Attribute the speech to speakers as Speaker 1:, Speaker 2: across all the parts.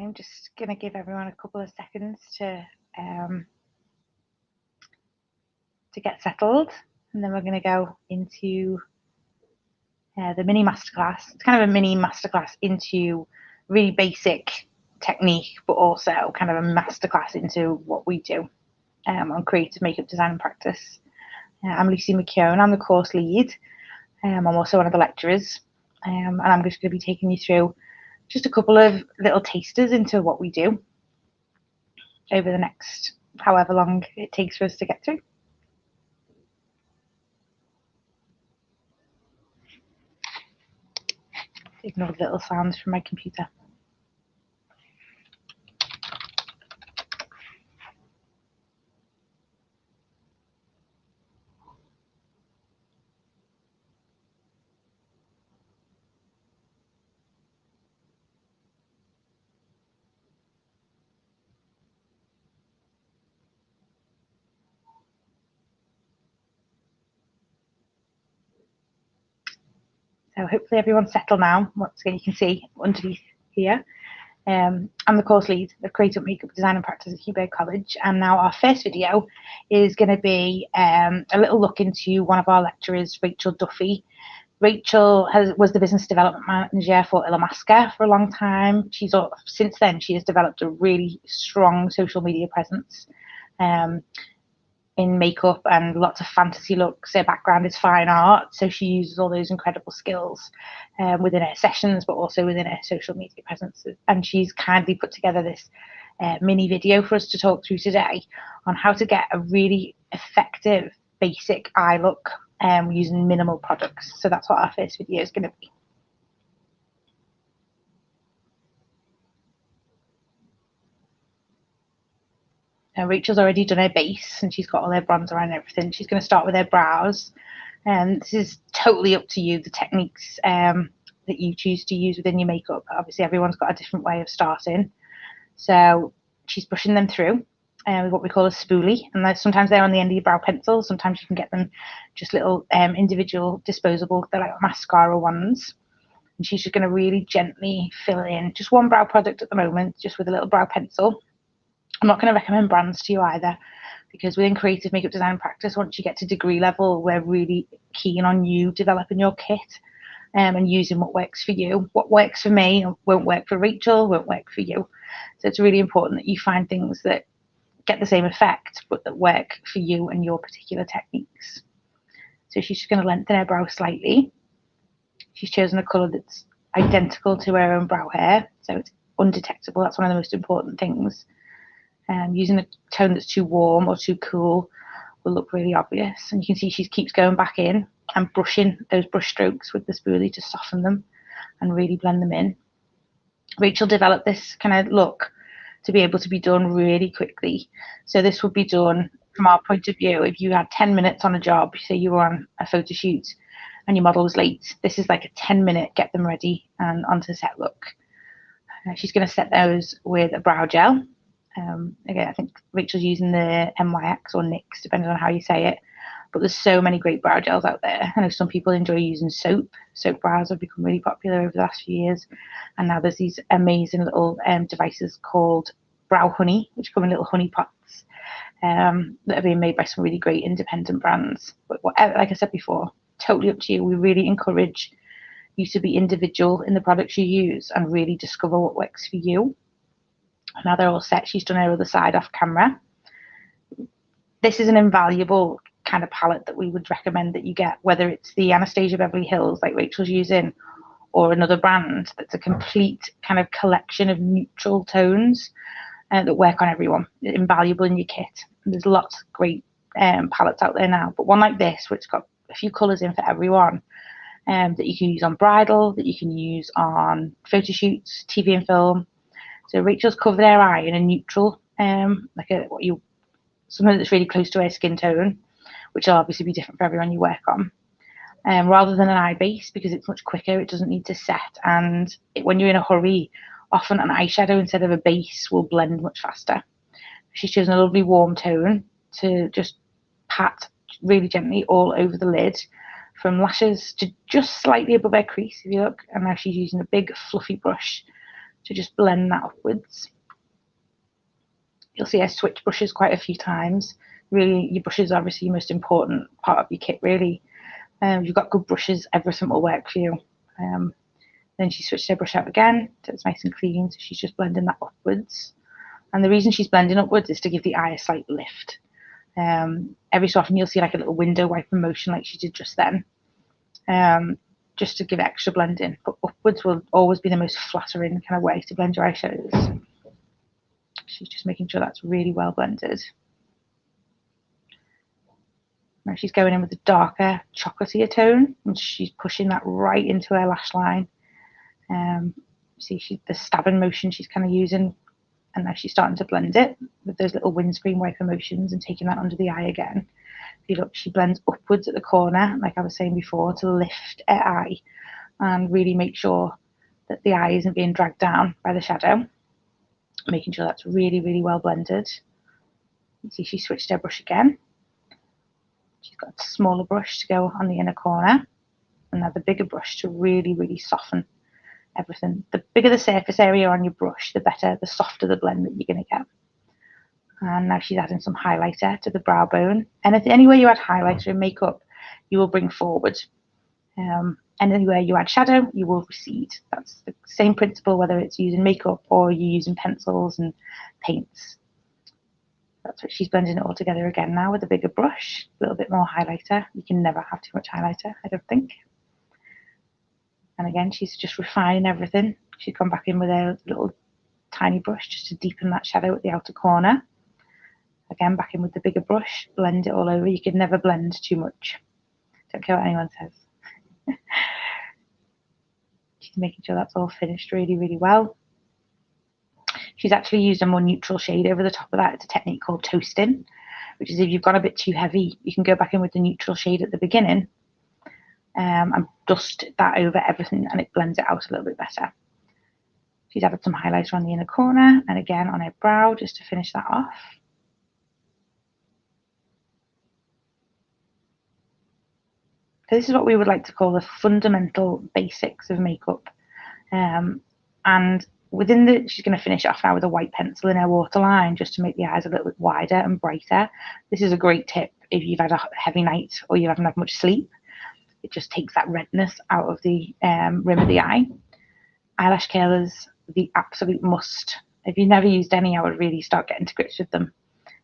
Speaker 1: I'm just going to give everyone a couple of seconds to get settled, and then we're going to go into the mini masterclass. It's kind of a mini masterclass into really basic technique, but also kind of a masterclass into what we do on creative makeup design and practice. I'm Lucy McKeown, I'm the course lead. I'm also one of the lecturers, and I'm just going to be taking you through just a couple of little tasters into what we do over the next however long it takes for us to get through. Ignore the little sounds from my computer. So hopefully everyone's settled now. Once again, you can see underneath here. I'm the course lead of Creative Makeup Design and Practice at Hugh Baird College, and now our first video is going to be a little look into one of our lecturers, Rachel Duffy. Rachel was the business development manager for Illamasqua for a long time. Since then she has developed a really strong social media presence in makeup and lots of fantasy looks. Her background is fine art, so she uses all those incredible skills within her sessions, but also within her social media presence. And she's kindly put together this mini video for us to talk through today on how to get a really effective basic eye look using minimal products. So that's what our first video is going to be. Now, Rachel's already done her base and she's got all her bronzer and everything. She's going to start with her brows. This is totally up to you, the techniques that you choose to use within your makeup. Obviously, everyone's got a different way of starting. So she's brushing them through with what we call a spoolie. And sometimes they're on the end of your brow pencil. Sometimes you can get them just little individual disposable, they're like mascara ones. And she's just going to really gently fill in just one brow product at the moment, just with a little brow pencil. I'm not going to recommend brands to you either, because within creative makeup design practice, once you get to degree level, we're really keen on you developing your kit and using what works for you. What works for me won't work for Rachel, won't work for you. So it's really important that you find things that get the same effect, but that work for you and your particular techniques. So she's just going to lengthen her brow slightly. She's chosen a colour that's identical to her own brow hair, so it's undetectable. That's one of the most important things. Using a tone that's too warm or too cool will look really obvious. And you can see she keeps going back in and brushing those brush strokes with the spoolie to soften them and really blend them in. Rachel developed this kind of look to be able to be done really quickly. So this would be done from our point of view. If you had 10 minutes on a job, say you were on a photo shoot and your model was late, this is like a 10-minute get them ready and onto set look. She's going to set those with a brow gel. Again, I think Rachel's using the NYX or NYX, depending on how you say it. But there's so many great brow gels out there. I know some people enjoy using soap. Soap brows have become really popular over the last few years. And now there's these amazing little devices called Brow Honey, which come in little honey pots that are being made by some really great independent brands. But whatever, like I said before, totally up to you. We really encourage you to be individual in the products you use and really discover what works for you. Now they're all set. She's done her other side off camera. This is an invaluable kind of palette that we would recommend that you get, whether it's the Anastasia Beverly Hills like Rachel's using or another brand that's a complete kind of collection of neutral tones that work on everyone. They're invaluable in your kit. There's lots of great palettes out there now, but one like this, which got a few colours in for everyone, that you can use on bridal, that you can use on photo shoots, TV and film. So Rachel's covered her eye in a neutral, something that's really close to her skin tone, which will obviously be different for everyone you work on. Rather than an eye base, because it's much quicker, it doesn't need to set, and when you're in a hurry, often an eyeshadow instead of a base will blend much faster. She's chosen a lovely warm tone to just pat really gently all over the lid, from lashes to just slightly above her crease, if you look, and now she's using a big fluffy brush to just blend that upwards. You'll see I switch brushes quite a few times. Really, your brushes are obviously the most important part of your kit, really. If you've got good brushes, everything will work for you. Then she switched her brush out again, so it's nice and clean, so she's just blending that upwards. And the reason she's blending upwards is to give the eye a slight lift. Every so often you'll see like a little window wiper motion like she did just then, just to give extra blending. But upwards will always be the most flattering kind of way to blend your eyeshadows. She's just making sure that's really well blended. Now she's going in with a darker chocolatier tone, and she's pushing that right into her lash line. See the stabbing motion she's kind of using, and now she's starting to blend it with those little windscreen wiper motions and taking that under the eye again. If you look, she blends upwards at the corner, like I was saying before, to lift her eye and really make sure that the eye isn't being dragged down by the shadow. Making sure that's really, really well blended. You see she switched her brush again. She's got a smaller brush to go on the inner corner, and now the bigger brush to really, really soften everything. The bigger the surface area on your brush, the better, the softer the blend that you're going to get. And now she's adding some highlighter to the brow bone. And anywhere you add highlighter in makeup, you will bring forward. And anywhere you add shadow, you will recede. That's the same principle whether it's using makeup or you're using pencils and paints. That's what she's blending it all together again now with a bigger brush, a little bit more highlighter. You can never have too much highlighter, I don't think. And again, she's just refining everything. She's gone back in with a little tiny brush just to deepen that shadow at the outer corner. Again, back in with the bigger brush, blend it all over. You can never blend too much. Don't care what anyone says. She's making sure that's all finished really, really well. She's actually used a more neutral shade over the top of that. It's a technique called toasting, which is if you've gone a bit too heavy, you can go back in with the neutral shade at the beginning and dust that over everything, and it blends it out a little bit better. She's added some highlighter on the inner corner and again on her brow just to finish that off. So this is what we would like to call the fundamental basics of makeup. And within she's going to finish off now with a white pencil in her waterline just to make the eyes a little bit wider and brighter. This is a great tip if you've had a heavy night or you haven't had much sleep. It just takes that redness out of the rim of the eye. Eyelash curlers, the absolute must. If you've never used any, I would really start getting to grips with them.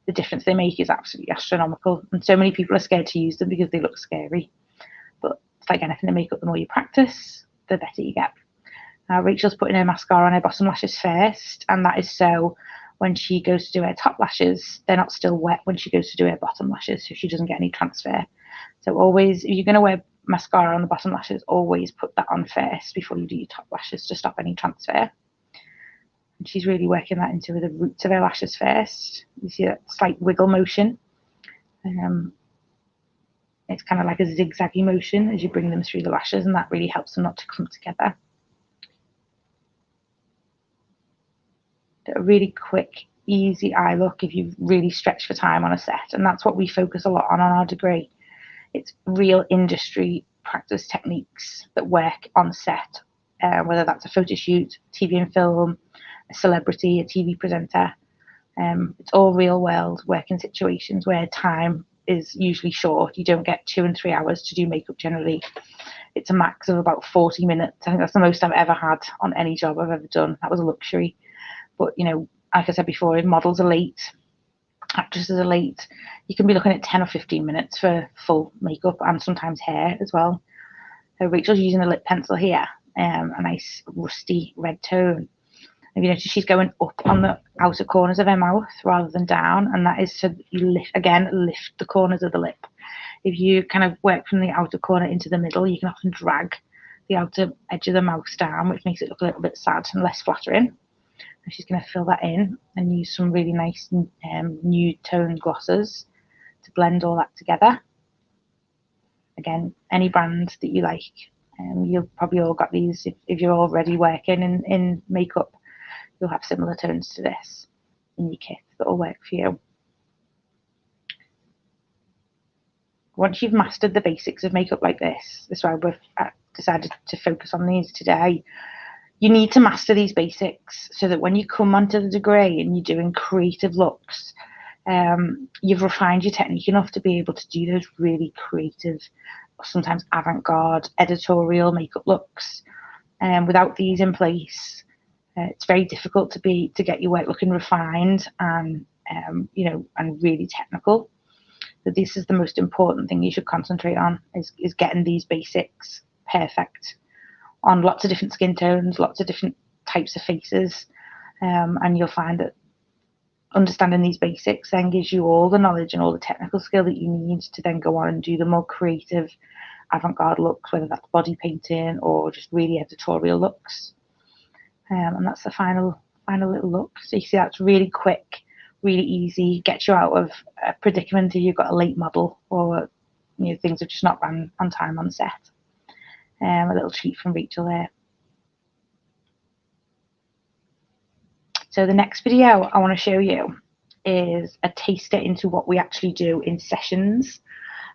Speaker 1: The difference they make is absolutely astronomical, and so many people are scared to use them because they look scary. But it's like anything in makeup, the more you practice, the better you get. Rachel's putting her mascara on her bottom lashes first, and that is so when she goes to do her top lashes, they're not still wet when she goes to do her bottom lashes, so she doesn't get any transfer. So always, if you're going to wear mascara on the bottom lashes, always put that on first before you do your top lashes to stop any transfer. And she's really working that into the roots of her lashes first. You see that slight wiggle motion. It's kind of like a zigzaggy motion as you bring them through the lashes, and that really helps them not to clump together. A really quick, easy eye look if you've really stretched for time on a set, and that's what we focus a lot on our degree. It's real industry practice techniques that work on set, whether that's a photo shoot, TV and film, a celebrity, a TV presenter. It's all real world working situations where time is usually short. You don't get 2 and 3 hours to do makeup generally. It's a max of about 40 minutes. I think that's the most I've ever had on any job I've ever done. That was a luxury. But, you know, like I said before, models are late, actresses are late. You can be looking at 10 or 15 minutes for full makeup and sometimes hair as well. So Rachel's using a lip pencil here, a nice rusty red tone. If you notice, she's going up on the outer corners of her mouth rather than down, and that is to lift the corners of the lip. If you kind of work from the outer corner into the middle, you can often drag the outer edge of the mouth down, which makes it look a little bit sad and less flattering. And she's going to fill that in and use some really nice nude tone glosses to blend all that together. Again, any brand that you like. You've probably all got these if you're already working in makeup. You'll have similar tones to this in your kit that will work for you. Once you've mastered the basics of makeup like this is why we've decided to focus on these today. You need to master these basics so that when you come onto the degree and you're doing creative looks, you've refined your technique enough to be able to do those really creative, sometimes avant-garde editorial makeup looks. Without these in place, it's very difficult to get your work looking refined and and really technical. So this is the most important thing you should concentrate on, is getting these basics perfect on lots of different skin tones, lots of different types of faces, and you'll find that understanding these basics then gives you all the knowledge and all the technical skill that you need to then go on and do the more creative avant-garde looks, whether that's body painting or just really editorial looks. And that's the final little look. So you see that's really quick, really easy, gets you out of a predicament if you've got a late model or things have just not run on time on set. A little treat from Rachel there. So the next video I want to show you is a taster into what we actually do in sessions.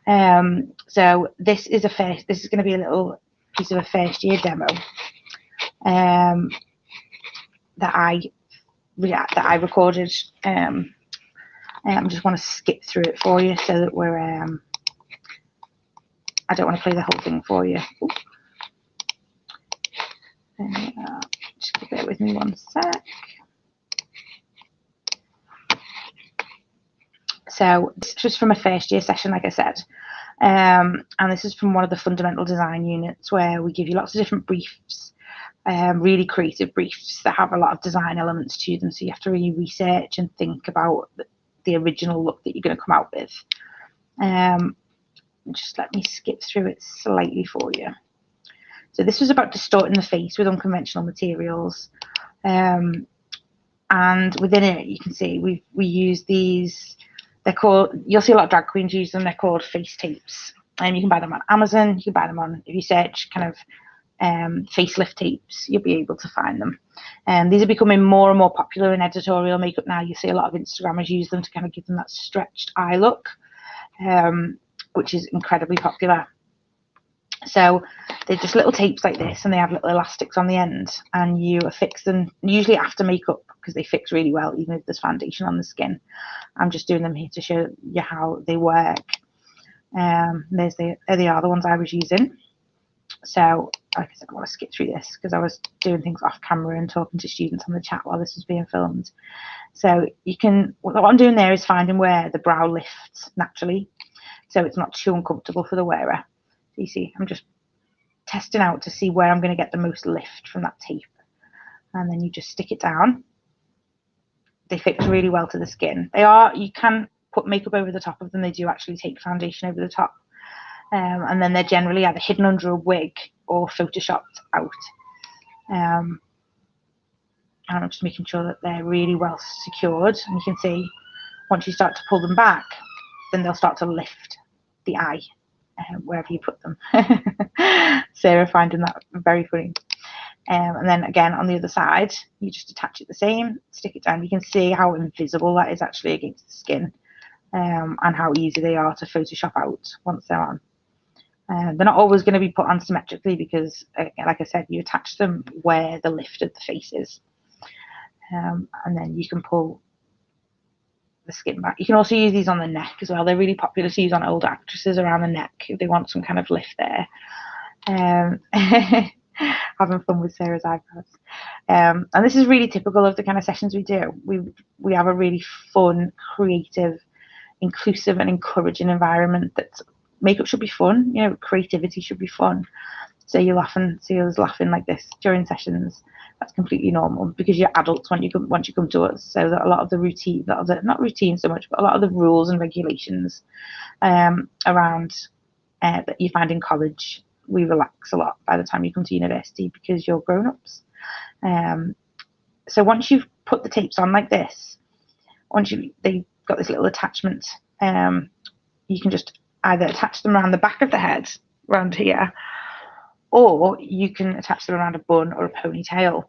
Speaker 1: So this is going to be a little piece of a first year demo that I recorded. I just want to skip through it for you so that we're I don't want to play the whole thing for you. Just bear with me one sec. So this was from a first year session, like I said, and this is from one of the fundamental design units where we give you lots of different briefs, really creative briefs that have a lot of design elements to them. So you have to really research and think about the original look that you're going to come out with. Just let me skip through it slightly for you. So this was about distorting the face with unconventional materials. And within it, you can see we use these. They're called, you'll see a lot of drag queens use them. They're called face tapes. And you can buy them on Amazon. You can buy them on, if you search kind of facelift tapes, you'll be able to find them. And these are becoming more and more popular in editorial makeup now. You see a lot of Instagrammers use them to kind of give them that stretched eye look, which is incredibly popular. So they're just little tapes like this, and they have little elastics on the end, and you affix them usually after makeup because they fix really well even if there's foundation on the skin. I'm just doing them here to show you how they work. There they are, the ones I was using. So like I said, I want to skip through this because I was doing things off camera and talking to students on the chat while this was being filmed. So what I'm doing there is finding where the brow lifts naturally, so it's not too uncomfortable for the wearer. So you see, I'm just testing out to see where I'm going to get the most lift from that tape. And then you just stick it down. They fix really well to the skin. You can put makeup over the top of them. They do actually take foundation over the top. And then they're generally either hidden under a wig or photoshopped out. And I'm just making sure that they're really well secured. And you can see once you start to pull them back, then they'll start to lift the eye. Wherever you put them. Sarah finding that very funny. And then again on the other side, you just attach it the same, stick it down. You can see how invisible that is actually against the skin, and how easy they are to Photoshop out once they're on. They're not always going to be put on symmetrically because, like I said, you attach them where the lift of the face is, and then you can pull the skin back. You can also use these on the neck as well. They're really popular to use on older actresses around the neck if they want some kind of lift there. Having fun with Sarah's eyebrows. And this is really typical of the kind of sessions we do. We have a really fun, creative, inclusive and encouraging environment. That makeup should be fun, creativity should be fun. So you'll often see us laughing like this during sessions. That's completely normal because you're adults once you come to us. So that a lot of the routine, not routine so much, but a lot of the rules and regulations around that you find in college, we relax a lot by the time you come to university because you're grown-ups. So once you've put the tapes on like this, they've got this little attachment, you can just either attach them around the back of the head, around here, or you can attach them around a bun or a ponytail.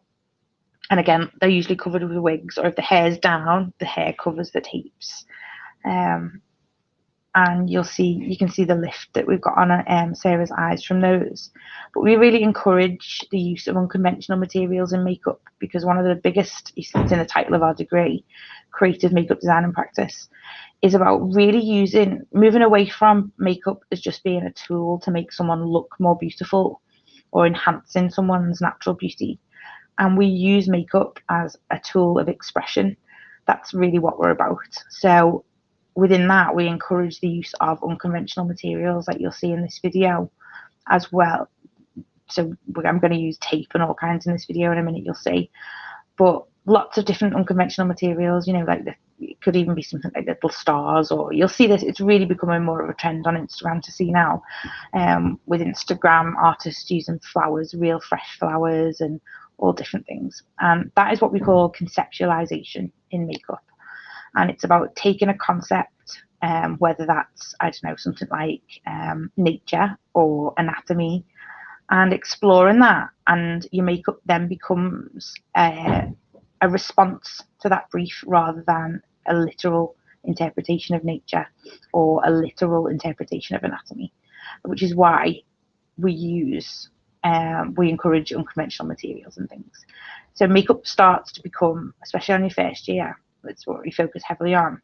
Speaker 1: And again, they're usually covered with wigs, or if the hair's down, the hair covers the tapes. And and you can see the lift that we've got on Sarah's eyes from those. But we really encourage the use of unconventional materials in makeup, because one of the biggest, it's in the title of our degree, Creative Makeup Design and Practice, is about really moving away from makeup as just being a tool to make someone look more beautiful or enhancing someone's natural beauty. And we use makeup as a tool of expression. That's really what we're about. So within that, we encourage the use of unconventional materials like you'll see in this video as well. So I'm going to use tape and all kinds in this video in a minute, you'll see. But lots of different unconventional materials, like it could even be something like little stars, or you'll see this, it's really becoming more of a trend on Instagram to see now, with Instagram artists using flowers, real fresh flowers, and all different things. And that is what we call conceptualization in makeup. And it's about taking a concept, whether that's, I don't know, something like nature or anatomy, and exploring that. And your makeup then becomes a response to that brief, rather than a literal interpretation of nature or a literal interpretation of anatomy, which is why we encourage unconventional materials and things. So makeup starts to become, especially on your first year, that's what we focus heavily on.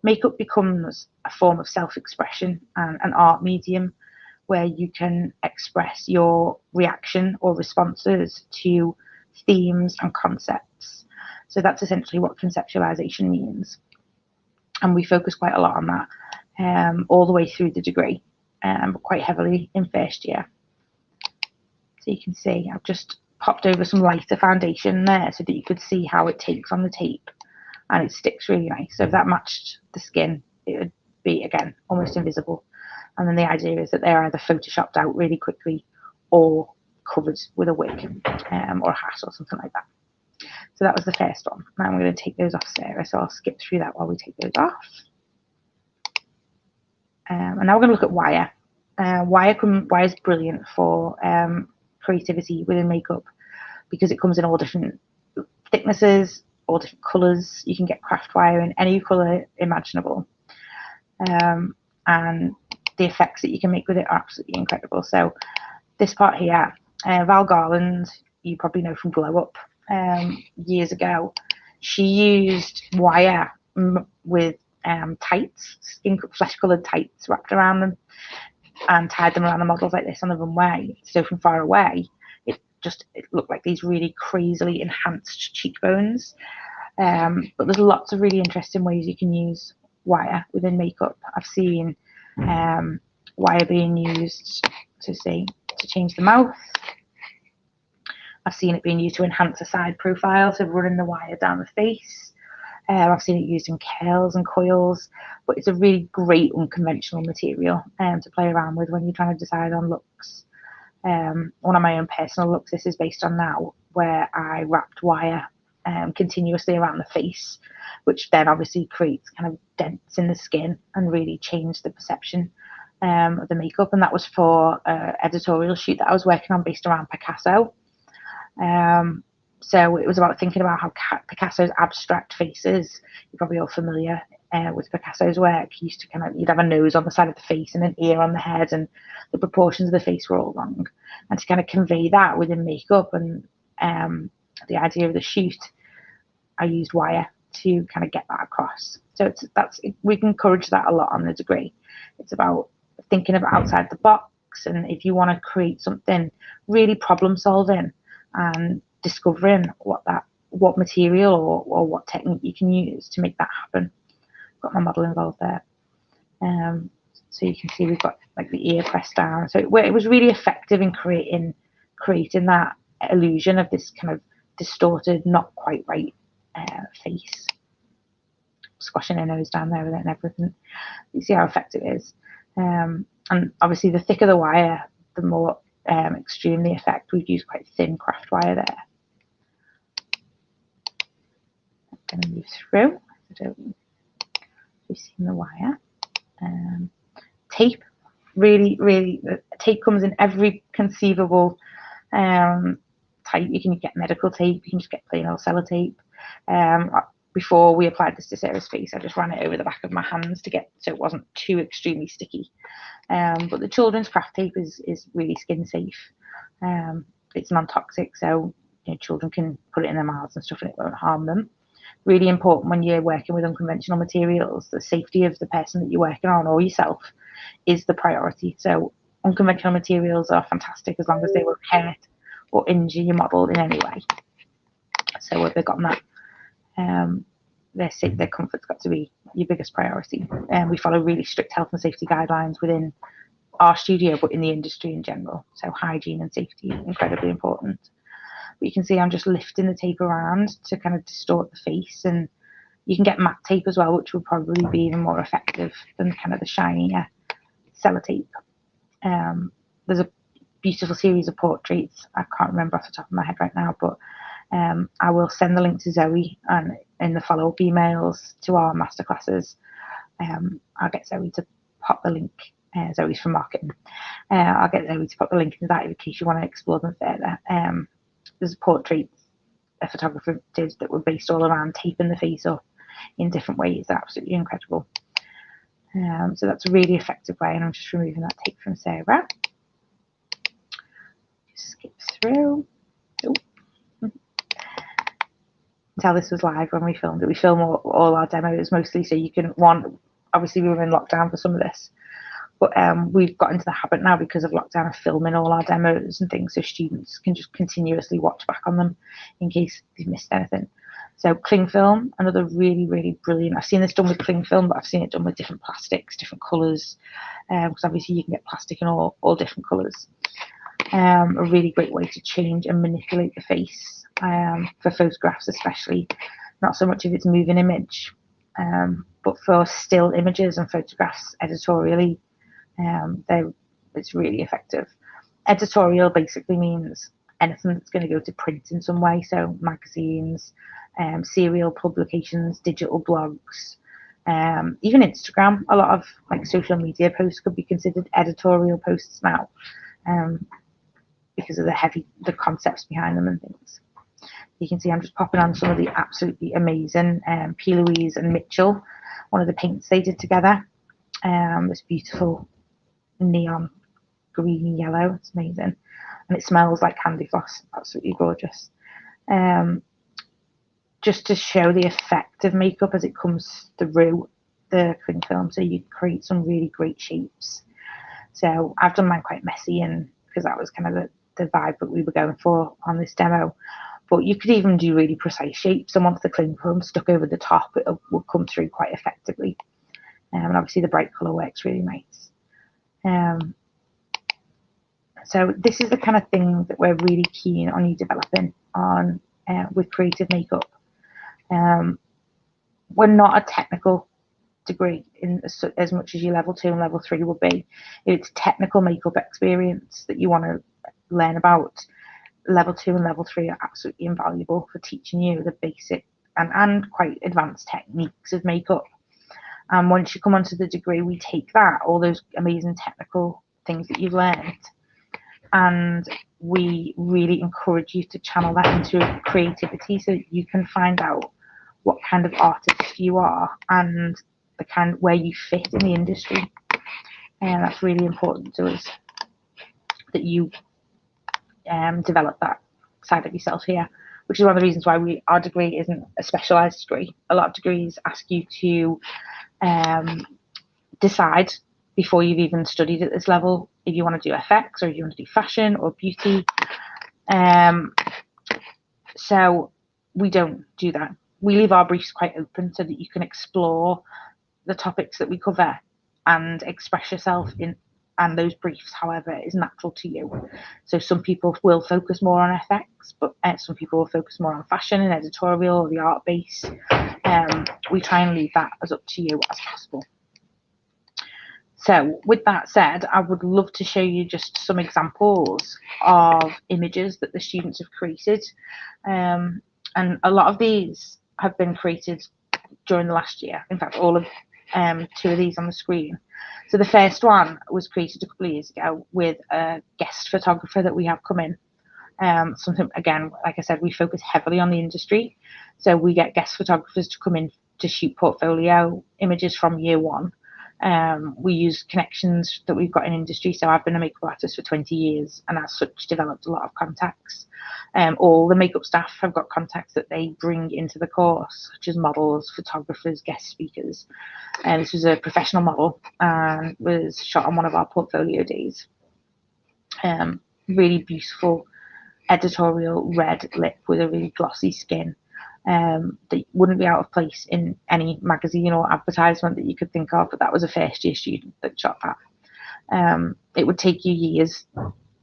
Speaker 1: Makeup becomes a form of self-expression and an art medium where you can express your reaction or responses to themes and concepts. So that's essentially what conceptualization means. And we focus quite a lot on that all the way through the degree, but quite heavily in first year. So you can see I've just popped over some lighter foundation there so that you could see how it takes on the tape, and it sticks really nice. So if that matched the skin, it would be, again, almost invisible. And then the idea is that they're either photoshopped out really quickly or covered with a wig or a hat or something like that. So that was the first one. Now I'm going to take those off Sarah, so I'll skip through that while we take those off. And now we're going to look at wire. Wire is brilliant for creativity within makeup, because it comes in all different thicknesses, all different colours. You can get craft wire in any colour imaginable. And the effects that you can make with it are absolutely incredible. So this part here, Val Garland, you probably know from Glow Up, years ago, she used wire with tights, flesh-coloured tights wrapped around them, and tied them around the models like this on the runway. So from far away, it looked like these really crazily enhanced cheekbones. But there's lots of really interesting ways you can use wire within makeup. I've seen wire being used to change the mouth. I've seen it being used to enhance a side profile, so running the wire down the face. I've seen it used in curls and coils, but it's a really great unconventional material to play around with when you're trying to decide on looks. One of my own personal looks, this is based on now, where I wrapped wire continuously around the face, which then obviously creates kind of dents in the skin and really changed the perception of the makeup. And that was for an editorial shoot that I was working on based around Picasso. So it was about thinking about how Picasso's abstract faces, you're probably all familiar with Picasso's work. He used to you'd have a nose on the side of the face and an ear on the head, and the proportions of the face were all wrong. And to kind of convey that within makeup and the idea of the shoot, I used wire to kind of get that across. So we can encourage that a lot on the degree. It's about thinking of outside the box, and if you want to create something really problem solving and discovering what material or what technique you can use to make that happen. Got my model involved there. So you can see we've got like the ear pressed down. So it was really effective in creating that illusion of this kind of distorted, not quite right face. Squashing her nose down there with it and everything. You see how effective it is. And obviously the thicker the wire, the more extreme the effect. We've used quite thin craft wire there. I'm going to move through. We've seen the wire. Tape, really, tape comes in every conceivable type. You can get medical tape, you can just get plain old sellotape. before we applied this to Sarah's face, I just ran it over the back of my hands to get so it wasn't too extremely sticky. But the children's craft tape is really skin safe. It's non-toxic, so children can put it in their mouths and stuff and it won't harm them. Really important when you're working with unconventional materials, the safety of the person that you're working on or yourself is the priority. So unconventional materials are fantastic as long as they won't hurt or injure your model in any way. So we've got that. Their comfort's got to be your biggest priority. And we follow really strict health and safety guidelines within our studio, but in the industry in general. So hygiene and safety are incredibly important. But you can see I'm just lifting the tape around to kind of distort the face, and you can get matte tape as well, which will probably be even more effective than kind of the shinier sellotape. There's a beautiful series of portraits. I can't remember off the top of my head right now, but I will send the link to Zoe and in the follow-up emails to our masterclasses. I'll get Zoe to pop the link. Zoe's from marketing. I'll get Zoe to pop the link into that in case you want to explore them further. There's portraits a photographer did that were based all around taping the face up in different ways. They're absolutely incredible. So that's a really effective way, and I'm just removing that tape from Sarah. Skip through. Tell this was live when we filmed it. We film all our demos mostly, so you can obviously we were in lockdown for some of this, but we've got into the habit now because of lockdown of filming all our demos and things, so students can just continuously watch back on them in case they've missed anything. So cling film, another really, really brilliant. I've seen this done with cling film, but I've seen it done with different plastics, different colours, because obviously you can get plastic in all different colours. A really great way to change and manipulate the face for photographs, especially. Not so much if it's moving image, but for still images and photographs editorially, it's really effective. Editorial basically means anything that's going to go to print in some way, so magazines, serial publications, digital blogs, even Instagram. A lot of like social media posts could be considered editorial posts now, because of the concepts behind them and things. You can see I'm just popping on some of the absolutely amazing P. Louise and Mitchell, one of the paints they did together. This beautiful neon greeny yellow. It's amazing, and it smells like candy floss. Absolutely gorgeous. Just to show the effect of makeup as it comes through the cling film, so you create some really great shapes. So I've done mine quite messy, and because that was kind of the vibe that we were going for on this demo. But you could even do really precise shapes, and once the cling film stuck over the top, it will come through quite effectively. And obviously the bright colour works really nice. So this is the kind of thing that we're really keen on you developing on with creative makeup. We're not a technical degree in as much as your level 2 and level 3 will be. If it's technical makeup experience that you want to learn about, level 2 and level 3 are absolutely invaluable for teaching you the basic and quite advanced techniques of makeup. And once you come onto the degree, we take that, all those amazing technical things that you've learned, and we really encourage you to channel that into creativity so that you can find out what kind of artist you are and the kind where you fit in the industry. And that's really important to us, that you develop that side of yourself here, which is one of the reasons why our degree isn't a specialised degree. A lot of degrees ask you to decide before you've even studied at this level if you want to do FX or if you want to do fashion or beauty. So we don't do that. We leave our briefs quite open so that you can explore the topics that we cover and express yourself in, and those briefs, however, is natural to you. So some people will focus more on FX, but some people will focus more on fashion and editorial or the art base. We try and leave that as up to you as possible. So with that said, I would love to show you just some examples of images that the students have created. And a lot of these have been created during the last year. In fact, all of 2 of these on the screen. So the first one was created a couple of years ago with a guest photographer that we have come in Something, again, like I said, we focus heavily on the industry. So we get guest photographers to come in to shoot portfolio images from year one. We use connections that we've got in industry. So I've been a makeup artist for 20 years and as such developed a lot of contacts. All the makeup staff have got contacts that they bring into the course, such as models, photographers, guest speakers. This was a professional model and was shot on one of our portfolio days. Really beautiful editorial red lip with a really glossy skin. That wouldn't be out of place in any magazine or advertisement that you could think of, but that was a first year student that shot that. It would take you years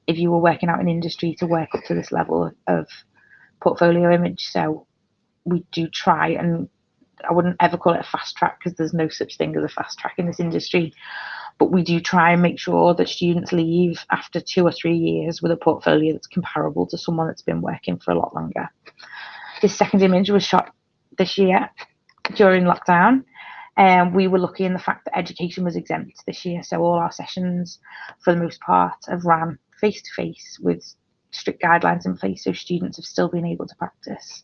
Speaker 1: if you were working out in industry to work up to this level of portfolio image. So we do try, and I wouldn't ever call it a fast track because there's no such thing as a fast track in this industry, but we do try and make sure that students leave after 2 or 3 years with a portfolio that's comparable to someone that's been working for a lot longer. This second image was shot this year during lockdown, and we were lucky in the fact that education was exempt this year. So all our sessions, for the most part, have ran face-to-face with strict guidelines in place, so students have still been able to practice.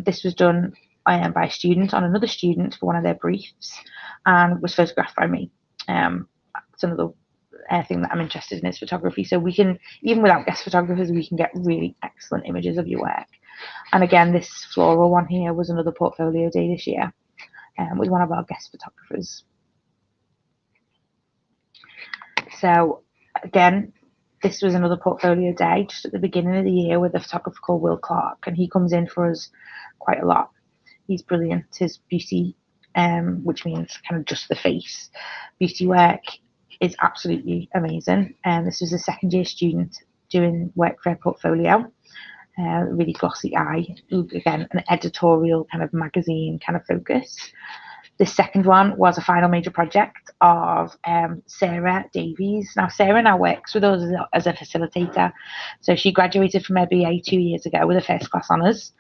Speaker 1: This was done by a student on another student for one of their briefs and was photographed by me. It's another thing that I'm interested in is photography. So we can, even without guest photographers, we can get really excellent images of your work. And again, this floral one here was another portfolio day this year with one of our guest photographers. So again, this was another portfolio day just at the beginning of the year with a photographer called Will Clark, and he comes in for us quite a lot. He's brilliant. His beauty, which means kind of just the face, beauty work is absolutely amazing. And this was a second year student doing work for a portfolio. Really glossy eye, again, an editorial kind of magazine kind of focus. The second one was a final major project of Sarah Davies. Now, Sarah now works with us as a facilitator. So she graduated from her BA 2 years ago with a first class honours.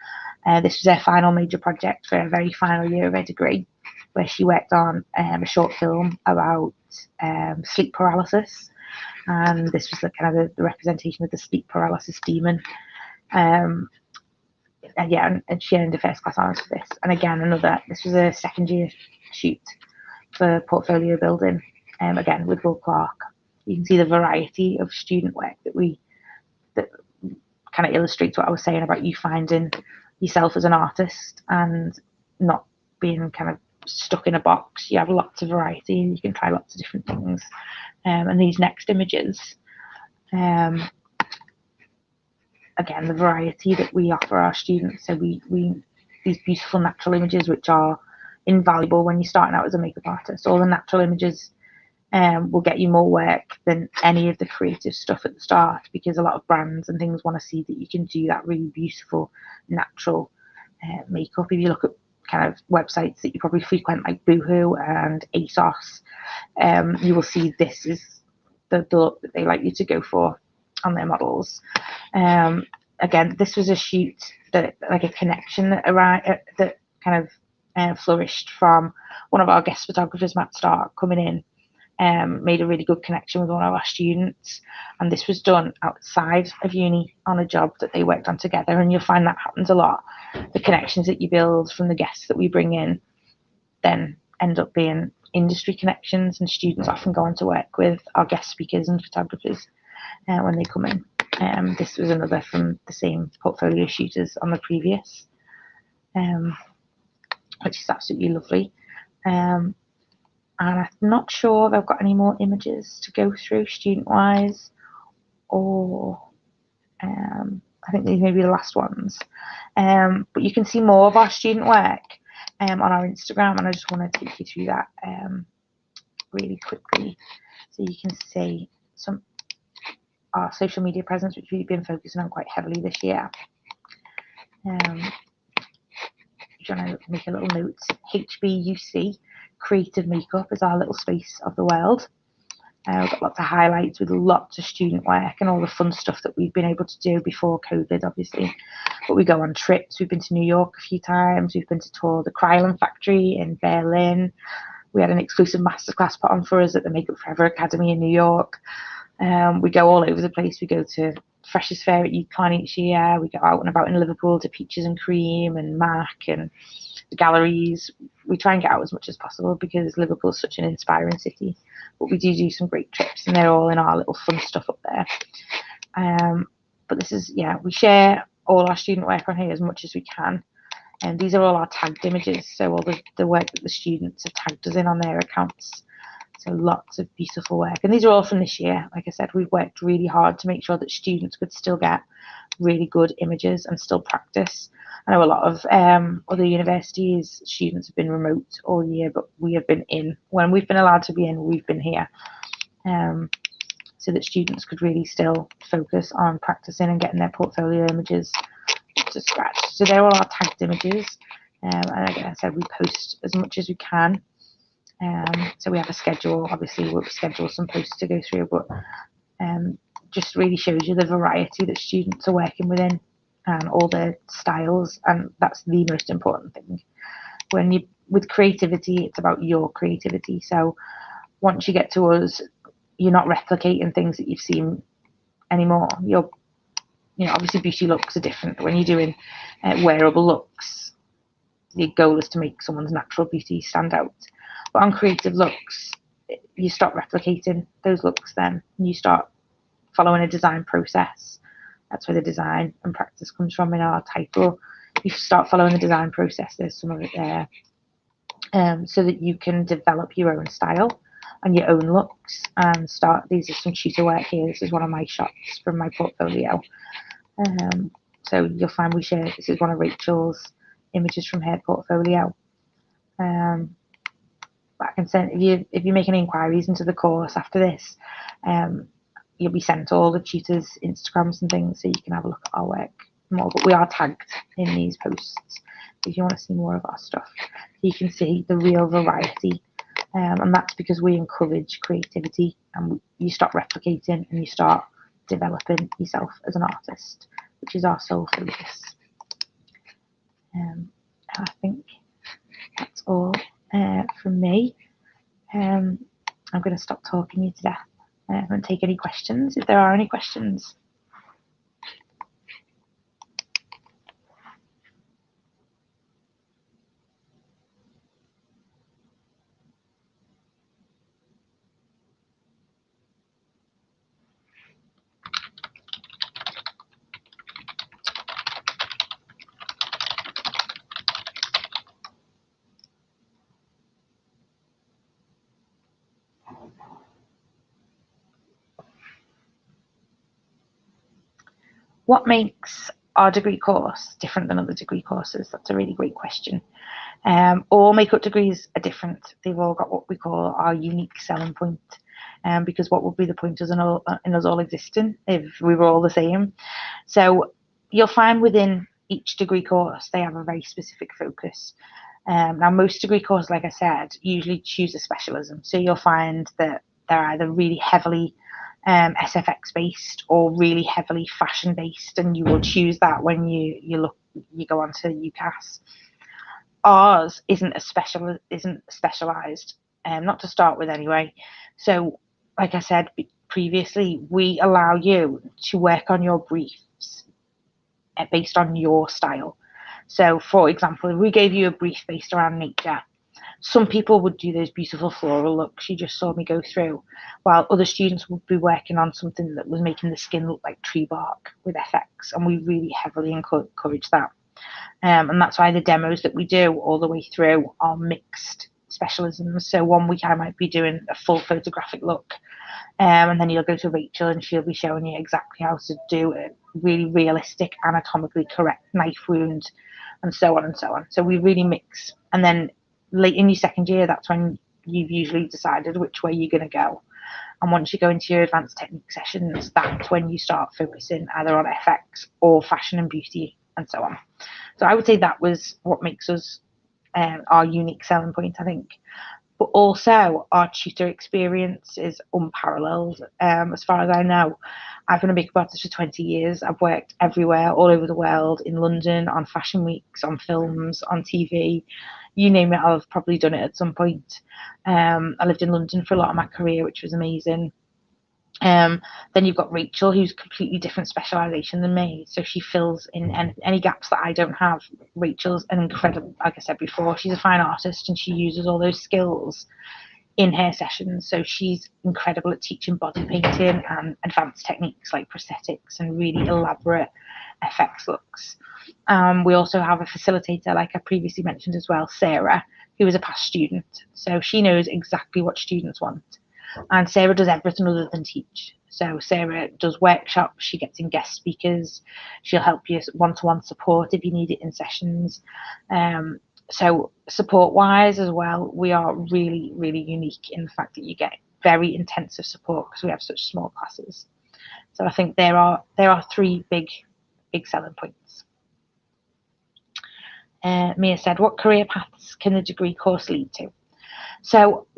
Speaker 1: This was her final major project for her very final year of her degree, where she worked on a short film about sleep paralysis. And this was the kind of the representation of the sleep paralysis demon. And she earned a first class honours for this. And again, this was a second year shoot for portfolio building, again with Will Clark. You can see the variety of student work that kind of illustrates what I was saying about you finding yourself as an artist and not being kind of stuck in a box. You have lots of variety and you can try lots of different things. And these next images, again, the variety that we offer our students. So we these beautiful natural images, which are invaluable when you're starting out as a makeup artist. All the natural images will get you more work than any of the creative stuff at the start, because a lot of brands and things want to see that you can do that really beautiful natural makeup. If you look at kind of websites that you probably frequent, like Boohoo and ASOS, you will see this is the look that they like you to go for on their models. Again, this was a shoot that, like a connection that kind of flourished from one of our guest photographers, Matt Stark, coming in. Made a really good connection with one of our students, and this was done outside of uni on a job that they worked on together. And you'll find that happens a lot. The connections that you build from the guests that we bring in then end up being industry connections, and students often go on to work with our guest speakers and photographers when they come in. This was another from the same portfolio shooters on the previous, which is absolutely lovely. And I'm not sure if I've got any more images to go through student-wise, or I think these may be the last ones. But you can see more of our student work on our Instagram, and I just want to take you through that really quickly, so you can see some our social media presence, which we've been focusing on quite heavily this year. Just want to make a little note. HBUC Creative Makeup is our little space of the world. We've got lots of highlights with lots of student work and all the fun stuff that we've been able to do before COVID, obviously. But we go on trips. We've been to New York a few times. We've been to tour the Krylon factory in Berlin. We had an exclusive masterclass put on for us at the Makeup Forever Academy in New York. We go all over the place. We go to Freshers Fair at UCLan each year. We go out and about in Liverpool to Peaches and Cream and Mac and the galleries. We try and get out as much as possible because Liverpool's such an inspiring city. But we do some great trips, and they're all in our little fun stuff up there. But this is, we share all our student work on here as much as we can. And these are all our tagged images, so all the work that the students have tagged us in on their accounts. So lots of beautiful work. And these are all from this year. Like I said, we've worked really hard to make sure that students could still get really good images and still practice. I know a lot of other universities, students have been remote all year, but we have been in. When we've been allowed to be in, we've been here. So that students could really still focus on practicing and getting their portfolio images to scratch. So they're all our tagged images. And like I said, we post as much as we can. So we have a schedule. Obviously, we'll schedule some posts to go through, but just really shows you the variety that students are working within and all their styles. And that's the most important thing. With creativity, it's about your creativity. So once you get to us, you're not replicating things that you've seen anymore. Obviously beauty looks are different. When you're doing wearable looks, the goal is to make someone's natural beauty stand out. But on creative looks, you stop replicating those looks then. You start following a design process. That's where the design and practice comes from in our title. You start following the design process. There's some of it there. So that you can develop your own style and your own looks and these are some tutor work here. This is one of my shots from my portfolio. So you'll find we share, this is one of Rachel's images from her portfolio. But I can send, if you make any inquiries into the course after this, you'll be sent all the tutors' Instagrams and things so you can have a look at our work more. But we are tagged in these posts if you want to see more of our stuff. You can see the real variety. And that's because we encourage creativity and you stop replicating and you start developing yourself as an artist, which is our sole focus. I think that's all from me. I'm going to stop talking you to death and take any questions if there are any questions. What makes our degree course different than other degree courses? That's a really great question. All makeup degrees are different. They've all got what we call our unique selling point. Because what would be the point in us all existing if we were all the same? So you'll find within each degree course, they have a very specific focus. Now, most degree courses, like I said, usually choose a specialism. So you'll find that they're either really heavily SFX based or really heavily fashion based, and you will choose that when you go onto UCAS. Ours isn't specialized, not to start with anyway. So, like I said previously, we allow you to work on your briefs based on your style. So, for example, if we gave you a brief based around nature, some people would do those beautiful floral looks you just saw me go through, while other students would be working on something that was making the skin look like tree bark with FX, and we really heavily encourage that. And that's why the demos that we do all the way through are mixed specialisms. So one week I might be doing a full photographic look, and then you'll go to Rachel and she'll be showing you exactly how to do a really realistic, anatomically correct knife wound, and so on and so on. So we really mix. And then late in your second year, that's when you've usually decided which way you're going to go. And once you go into your advanced technique sessions, that's when you start focusing either on FX or fashion and beauty and so on. So I would say that was what makes us our unique selling point, I think. But also our tutor experience is unparalleled. As far as I know, I've been a makeup artist for 20 years. I've worked everywhere, all over the world, in London, on fashion weeks, on films, on TV. You name it, I've probably done it at some point. I lived in London for a lot of my career, which was amazing. Then you've got Rachel, who's completely different specialisation than me. So she fills in any gaps that I don't have. Rachel's an incredible, like I said before, she's a fine artist and she uses all those skills in her sessions. So she's incredible at teaching body painting and advanced techniques like prosthetics and really elaborate effects looks. We also have a facilitator, like I previously mentioned as well, Sarah, who is a past student. So she knows exactly what students want. And Sarah does everything other than teach. So Sarah does workshops, she gets in guest speakers, she'll help you one-to-one support if you need it in sessions. So support-wise as well, we are really, really unique in the fact that you get very intensive support because we have such small classes. So I think there are three big selling points. Mia said, what career paths can the degree course lead to? So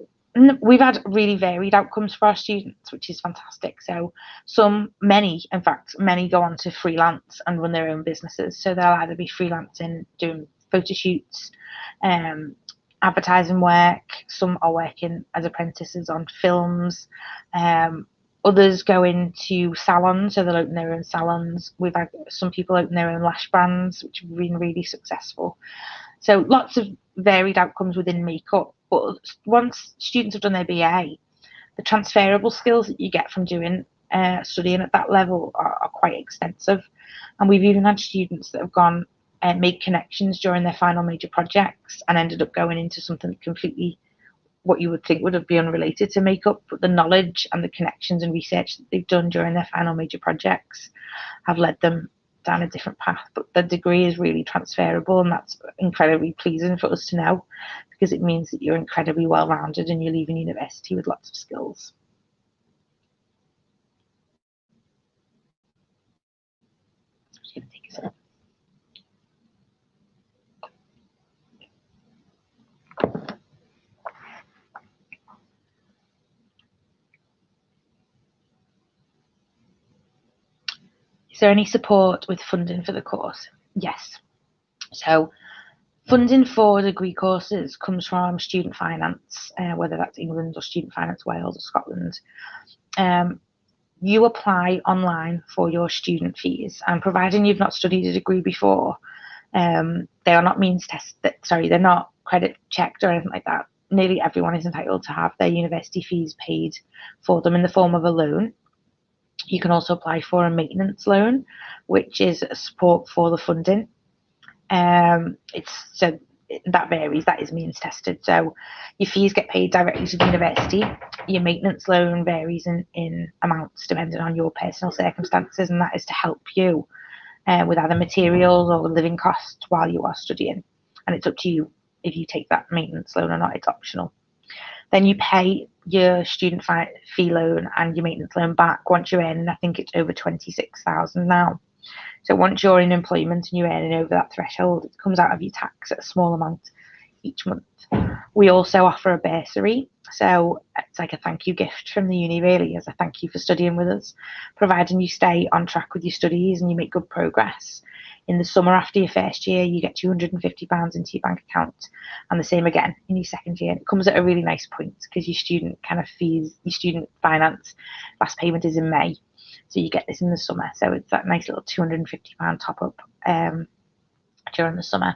Speaker 1: we've had really varied outcomes for our students, which is fantastic. So many go on to freelance and run their own businesses. So they'll either be freelancing, doing photo shoots, advertising work. Some are working as apprentices on films. Others go into salons, so they'll open their own salons. We've had some people open their own lash brands, which have been really successful. So lots of varied outcomes within makeup. But once students have done their BA, the transferable skills that you get from doing studying at that level are quite extensive. And we've even had students that have gone and made connections during their final major projects and ended up going into something completely what you would think would have been unrelated to makeup, but the knowledge and the connections and research that they've done during their final major projects have led them down a different path. But the degree is really transferable, and that's incredibly pleasing for us to know, because it means that you're incredibly well-rounded and you're leaving university with lots of skills. Just going to take a sip. Is there any support with funding for the course? Yes. So funding for degree courses comes from student finance, whether that's England or student finance Wales or Scotland. You apply online for your student fees, and providing you've not studied a degree before, they are not means tested. Sorry, they're not credit checked or anything like that. Nearly everyone is entitled to have their university fees paid for them in the form of a loan. You can also apply for a maintenance loan, which is support for the funding. That varies. That is means tested. So your fees get paid directly to the university. Your maintenance loan varies in amounts depending on your personal circumstances, and that is to help you with either materials or living costs while you are studying. And it's up to you if you take that maintenance loan or not. It's optional. Then you pay your student fee loan and your maintenance loan back once you're in. I think it's over 26,000 now. So once you're in employment and you're earning over that threshold, it comes out of your tax at a small amount each month. We also offer a bursary. So it's like a thank you gift from the uni, really, as a thank you for studying with us, providing you stay on track with your studies and you make good progress. In the summer after your first year, you get £250 into your bank account, and the same again in your second year. It comes at a really nice point because your student kind of fees, your student finance last payment is in May. So you get this in the summer. So it's that nice little £250 top up during the summer.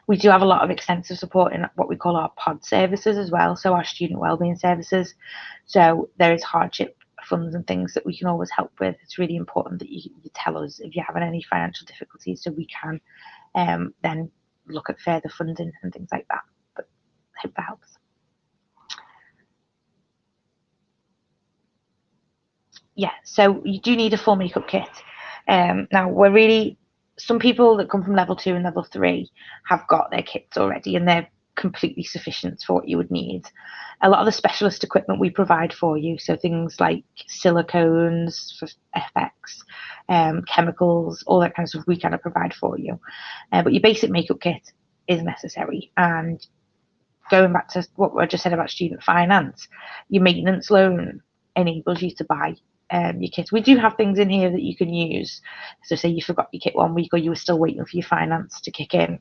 Speaker 1: We do have a lot of extensive support in what we call our pod services as well. So our student wellbeing services. So there is hardship funds and things that we can always help with. It's really important that you tell us if you're having any financial difficulties so we can then look at further funding and things like that. But I hope that helps. Yeah, so you do need a full makeup kit. Now, some people that come from level 2 and level 3 have got their kits already and they're completely sufficient for what you would need. A lot of the specialist equipment we provide for you, so things like silicones for FX, chemicals, all that kind of stuff we kind of provide for you. But your basic makeup kit is necessary. And going back to what I just said about student finance, your maintenance loan enables you to buy your kit. We do have things in here that you can use. So say you forgot your kit 1 week, or you were still waiting for your finance to kick in.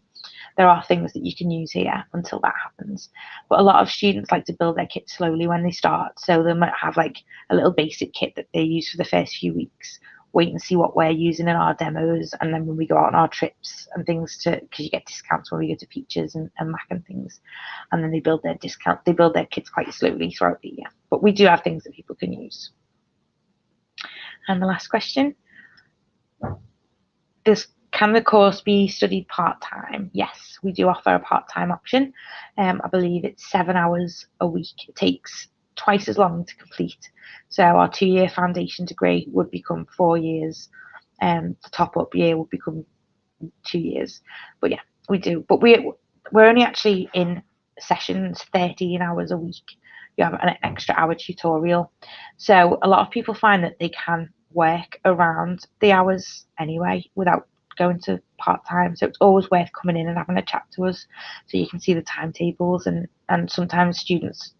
Speaker 1: There are things that you can use here until that happens. But a lot of students like to build their kit slowly when they start. So they might have like a little basic kit that they use for the first few weeks, wait and see what we're using in our demos, and then when we go out on our trips and things, because you get discounts when we go to Peaches and Mac and things, and then they build their kits quite slowly throughout the year. But we do have things that people can use. And the last question, can the course be studied part-time? Yes, we do offer a part-time option. I believe it's 7 hours a week. It takes twice as long to complete. So our 2-year foundation degree would become 4 years. The top-up year would become 2 years. But yeah, we do. But we're only actually in sessions 13 hours a week. You have an extra hour tutorial. So a lot of people find that they can work around the hours anyway without going to part-time. So it's always worth coming in and having a chat to us so you can see the timetables, and sometimes students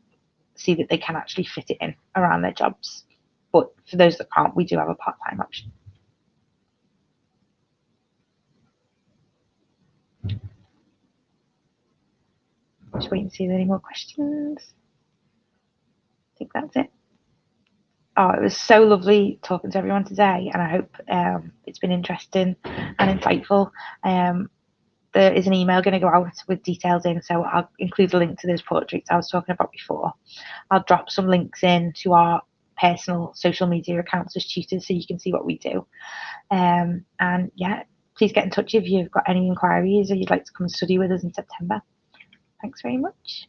Speaker 1: see that they can actually fit it in around their jobs. But for those that can't, we do have a part-time option. Just wait and see if there are any more questions. I think that's it. Oh, it was so lovely talking to everyone today, and I hope it's been interesting and insightful. There is an email going to go out with details in, so I'll include a link to those portraits I was talking about before. I'll drop some links in to our personal social media accounts as tutors so you can see what we do. And yeah, please get in touch if you've got any inquiries or you'd like to come and study with us in September. Thanks very much.